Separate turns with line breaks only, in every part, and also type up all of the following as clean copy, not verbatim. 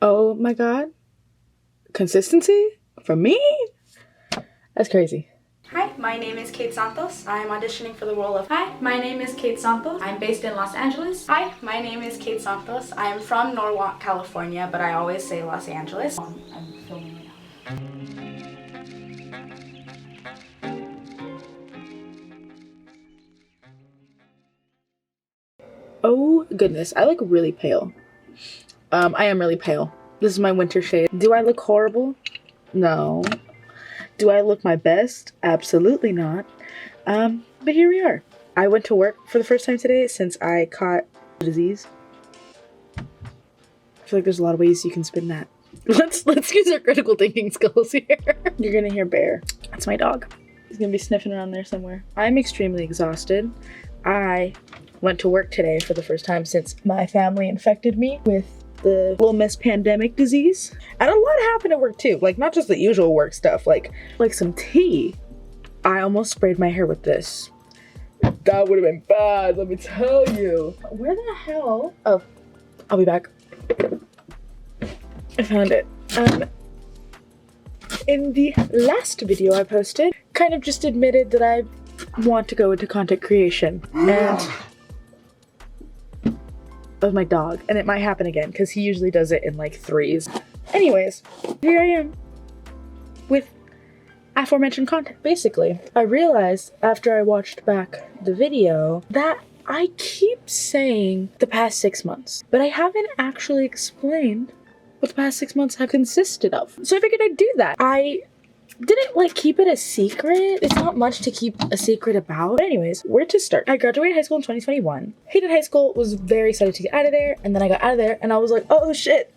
Oh my god. Consistency? For me? That's crazy.
Hi, my name is Kate Santos. I'm auditioning for the role of... Hi, my name is Kate Santos. I'm based in Los Angeles. Hi, my name is Kate Santos. I'm from Norwalk, California, but I always say Los Angeles. I'm filming right now.
Oh goodness, I look really pale. I am really pale. This is my winter shade. Do I look horrible? No. Do I look my best? Absolutely not. But here we are. I went to work for the first time today since I caught the disease. I feel like there's a lot of ways you can spin that. Let's use our critical thinking skills here. You're gonna hear Bear. That's my dog. He's gonna be sniffing around there somewhere. I'm extremely exhausted. I went to work today for the first time since my family infected me with the Little Miss pandemic disease. And a lot happened at work too. Like, not just the usual work stuff, like some tea. I almost sprayed my hair with this. That would have been bad, let me tell you. Where the hell? Oh, I'll be back. I found it. In the last video I posted, kind of just admitted that I want to go into content creation. And of my dog, and it might happen again because he usually does it in like threes. Anyways, here I am with aforementioned content. Basically, I realized after I watched back the video that I keep saying the past 6 months, but I haven't actually explained what the past 6 months have consisted of. So I figured I'd do that. I didn't like keep it a secret. It's not much to keep a secret about. But anyways, where to start? I graduated high school in 2021. Hated high school, was very excited to get out of there, and then I got out of there and I was like, oh shit,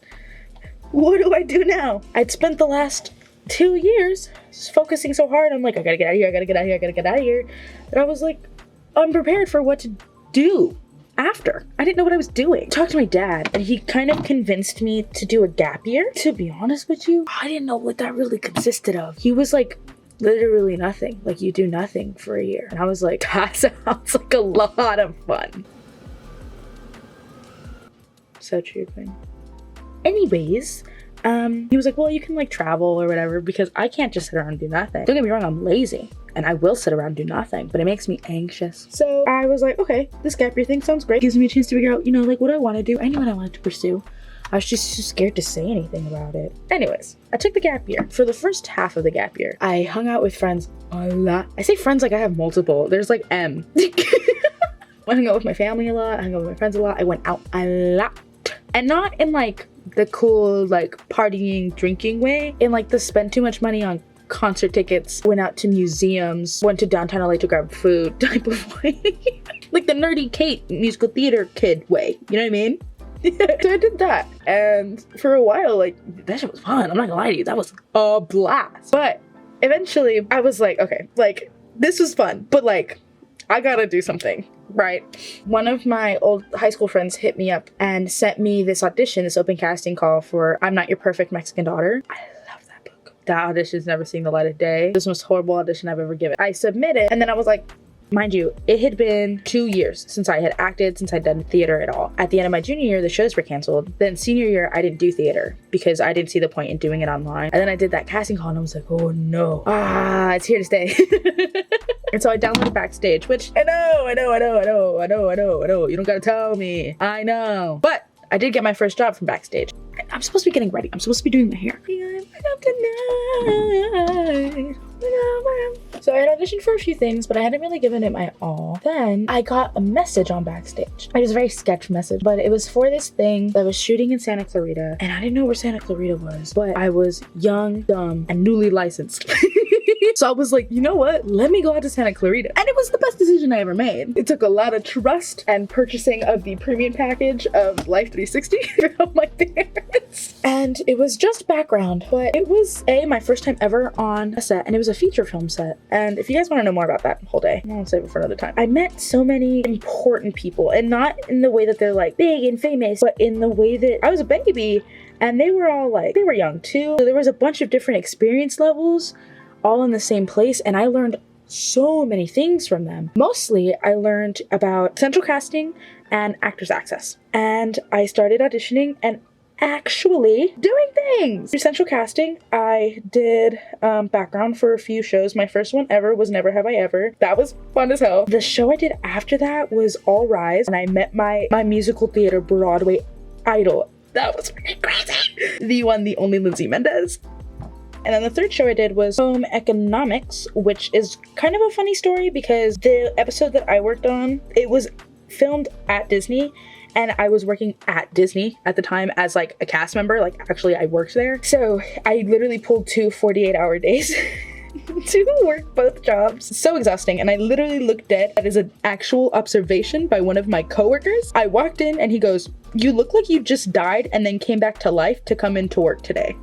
what do I do now? I'd spent the last 2 years just focusing so hard. I'm like, I gotta get out of here, I gotta get out of here, I gotta get out of here. And I was like unprepared for what to do after. I didn't know what I was doing. Talked to my dad and he kind of convinced me to do a gap year. To be honest with you, I didn't know what that really consisted of. He was like, literally nothing. Like, you do nothing for a year. And I was like, that sounds like a lot of fun. So true, thing. Anyways, he was like, well, you can like travel or whatever because I can't just sit around and do nothing. Don't get me wrong, I'm lazy and I will sit around and do nothing, but it makes me anxious. So I was like, okay, this gap year thing sounds great. Gives me a chance to figure out, you know, like what I want to do. I knew what I wanted to pursue. I was just too scared to say anything about it. Anyways, I took the gap year. For the first half of the gap year, I hung out with friends a lot. I say friends like I have multiple. There's like M. I hung out with my family a lot. I hung out with my friends a lot. I went out a lot. And not in like the cool like partying, drinking way. In like the spend too much money on concert tickets, went out to museums, went to downtown LA to grab food type of way. Like the nerdy Kate musical theater kid way. You know what I mean? So I did that. And for a while, like, that shit was fun. I'm not gonna lie to you. That was a blast. But eventually I was like, okay, like this was fun, but like I gotta do something, right? One of my old high school friends hit me up and sent me this audition, this open casting call for I'm Not Your Perfect Mexican Daughter. I love that book. That audition's never seen the light of day. This was the most horrible audition I've ever given. I submitted and then I was like, mind you, it had been 2 years since I had acted, since I'd done theater at all. At the end of my junior year, the shows were canceled. Then senior year, I didn't do theater because I didn't see the point in doing it online. And then I did that casting call and I was like, oh no, it's here to stay. And so I downloaded Backstage, which I know, you don't gotta tell me, I know. But I did get my first job from Backstage. I'm supposed to be getting ready. I'm supposed to be doing my hair. So I had auditioned for a few things, but I hadn't really given it my all. Then I got a message on Backstage. It was a very sketch message, but it was for this thing that was shooting in Santa Clarita. And I didn't know where Santa Clarita was, but I was young, dumb, and newly licensed. So I was like, you know what? Let me go out to Santa Clarita. And it was the best decision I ever made. It took a lot of trust and purchasing of the premium package of Life 360 from my parents. And it was just background, but it was my first time ever on a set, and it was a feature film set. And if you guys want to know more about that whole day, I'll save it for another time. I met so many important people, and not in the way that they're like big and famous, but in the way that I was a baby and they were all like, they were young too. So there was a bunch of different experience levels all in the same place, and I learned so many things from them. Mostly, I learned about central casting and actors access. And I started auditioning, and actually doing things. Through Central Casting, I did background for a few shows. My first one ever was Never Have I Ever. That was fun as hell. The show I did after that was All Rise, and I met my musical theater Broadway idol. That was freaking crazy. The one, the only Lindsay Mendez. And then the third show I did was Home Economics, which is kind of a funny story because the episode that I worked on, it was filmed at Disney, and I was working at Disney at the time as like a cast member. Like actually I worked there. So I literally pulled 2 48-hour days to work both jobs. So exhausting. And I literally looked dead. That is an actual observation by one of my coworkers. I walked in and he goes, "You look like you just died and then came back to life to come into work today."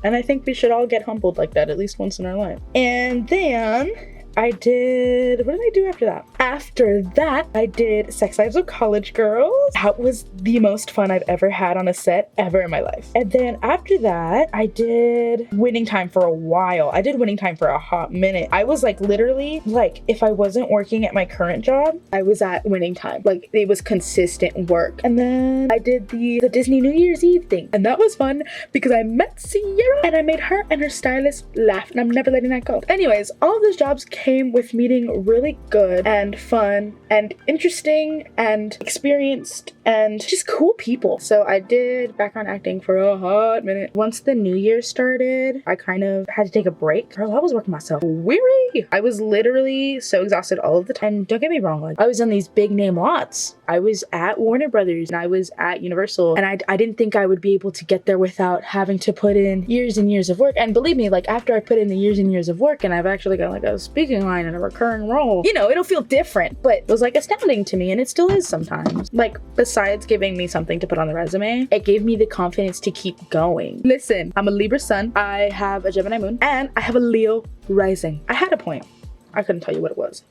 And I think we should all get humbled like that at least once in our life. And then what did I do after that? After that, I did Sex Lives of College Girls. That was the most fun I've ever had on a set ever in my life. And then after that, I did Winning Time for a while. I did Winning Time for a hot minute. I was like literally like, if I wasn't working at my current job, I was at Winning Time. Like it was consistent work. And then I did the Disney New Year's Eve thing. And that was fun because I met Sierra and I made her and her stylist laugh, and I'm never letting that go. Anyways, all of those jobs came with meeting really good and fun and interesting and experienced and just cool people. So I did background acting for a hot minute. Once the new year started, I kind of had to take a break. Girl, I was working myself weary. I was literally so exhausted all of the time. Don't get me wrong, like I was on these big name lots. I was at Warner Brothers and I was at Universal, and I didn't think I would be able to get there without having to put in years and years of work. And believe me, like after I put in the years and years of work and I've actually got like a speaking line and a recurring role, you know, it'll feel different, but it was like astounding to me, and it still is sometimes. Like besides giving me something to put on the resume, it gave me the confidence to keep going. Listen, I'm a Libra sun, I have a Gemini moon, and I have a Leo rising. I had a point. I couldn't tell you what it was.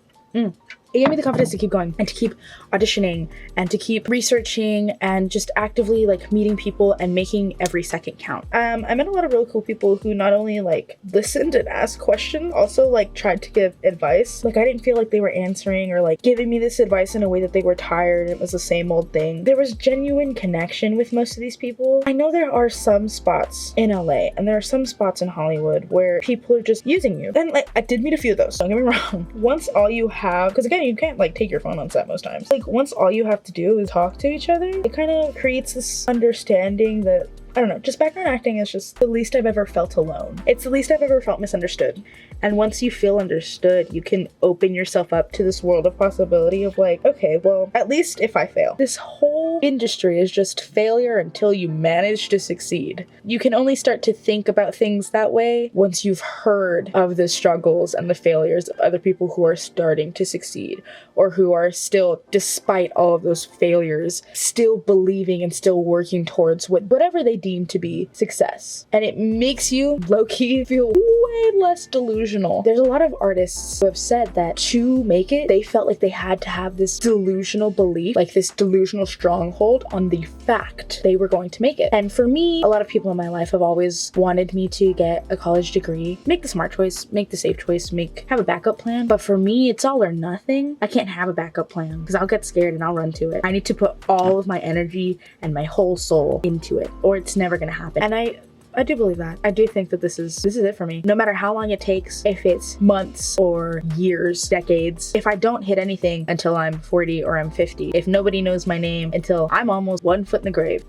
It gave me the confidence to keep going and to keep auditioning and to keep researching and just actively like meeting people and making every second count. I met a lot of really cool people who not only like listened and asked questions, also like tried to give advice. Like I didn't feel like they were answering or like giving me this advice in a way that they were tired. It was the same old thing. There was genuine connection with most of these people. I know there are some spots in LA and there are some spots in Hollywood where people are just using you. And like I did meet a few of those, don't get me wrong. Once all you have, because again, you can't like take your phone on set most times. Like once all you have to do is talk to each other, it kind of creates this understanding that, I don't know, just background acting is just the least I've ever felt alone. It's the least I've ever felt misunderstood. And once you feel understood, you can open yourself up to this world of possibility of like, okay, well, at least if I fail. This whole industry is just failure until you manage to succeed. You can only start to think about things that way once you've heard of the struggles and the failures of other people who are starting to succeed, or who are still, despite all of those failures, still believing and still working towards whatever they deem to be success. And it makes you low-key feel way less delusional. There's a lot of artists who have said that to make it, they felt like they had to have this delusional belief, like this delusional stronghold on the fact they were going to make it. And for me, a lot of people in my life have always wanted me to get a college degree, make the smart choice, make the safe choice, have a backup plan. But for me, it's all or nothing. I can't have a backup plan because I'll get scared and I'll run to it. I need to put all of my energy and my whole soul into it, or it's never gonna happen. And I do believe that. I do think that this is it for me. No matter how long it takes, if it's months or years, decades, if I don't hit anything until I'm 40 or I'm 50, if nobody knows my name until I'm almost 1 foot in the grave,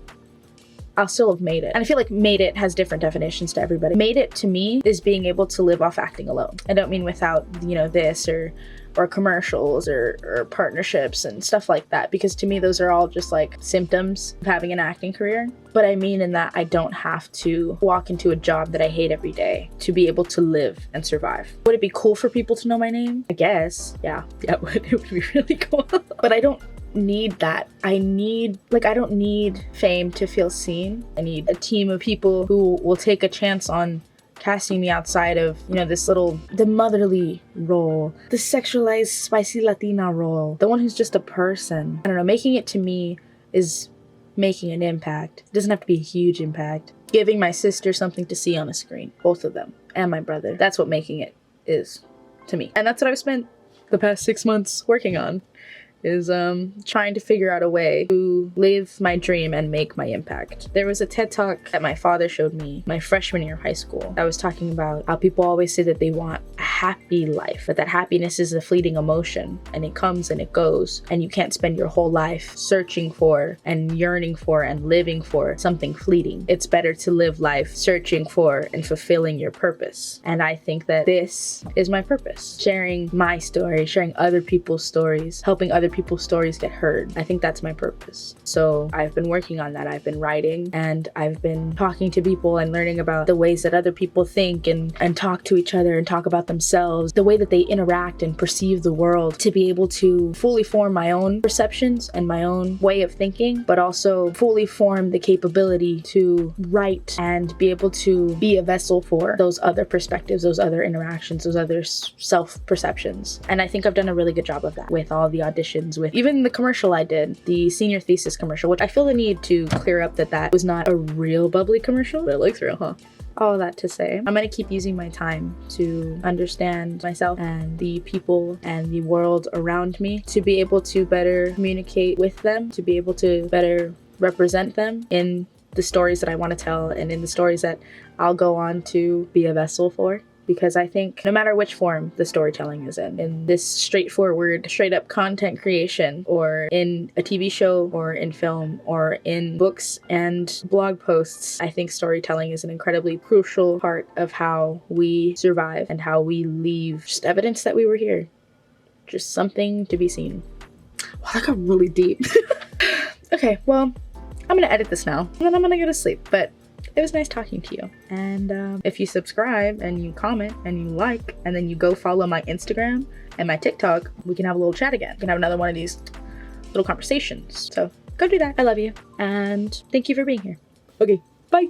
I'll still have made it. And I feel like made it has different definitions to everybody. Made it to me is being able to live off acting alone. I don't mean without, you know, this or commercials or partnerships and stuff like that, because to me those are all just like symptoms of having an acting career. But I mean in that I don't have to walk into a job that I hate every day to be able to live and survive. Would it be cool for people to know my name? I guess. Yeah, it would be really cool. But I don't need that. I don't need fame to feel seen. I need a team of people who will take a chance on casting me outside of, you know, the motherly role, the sexualized, spicy Latina role, the one who's just a person. I don't know, making it to me is making an impact. It doesn't have to be a huge impact. Giving my sister something to see on a screen, both of them, and my brother. That's what making it is to me. And that's what I've spent the past 6 months working on. is trying to figure out a way to live my dream and make my impact. There was a TED Talk that my father showed me my freshman year of high school that was talking about how people always say that they want a happy life, but that happiness is a fleeting emotion and it comes and it goes, and you can't spend your whole life searching for and yearning for and living for something fleeting. It's better to live life searching for and fulfilling your purpose. And I think that this is my purpose. Sharing my story, sharing other people's stories, helping other people's stories get heard. I think that's my purpose. So I've been working on that. I've been writing and I've been talking to people and learning about the ways that other people think and talk to each other and talk about themselves, the way that they interact and perceive the world, to be able to fully form my own perceptions and my own way of thinking, but also fully form the capability to write and be able to be a vessel for those other perspectives, those other interactions, those other self-perceptions. And I think I've done a really good job of that with all the auditions, with even the commercial I did, the senior thesis commercial, which I feel the need to clear up that was not a real bubbly commercial, but it looks real, huh? All that to say, I'm gonna keep using my time to understand myself and the people and the world around me, to be able to better communicate with them, to be able to better represent them in the stories that I want to tell and in the stories that I'll go on to be a vessel for. Because I think no matter which form the storytelling is in this straightforward, straight up content creation, or in a TV show, or in film, or in books and blog posts, I think storytelling is an incredibly crucial part of how we survive and how we leave just evidence that we were here. Just something to be seen. Wow, that got really deep. Okay, well, I'm gonna edit this now and then I'm gonna go to sleep, but it was nice talking to you. And if you subscribe and you comment and you like and then you go follow my Instagram and my TikTok, we can have a little chat again. We can have another one of these little conversations. So go do that. I love you and thank you for being here. Okay, bye.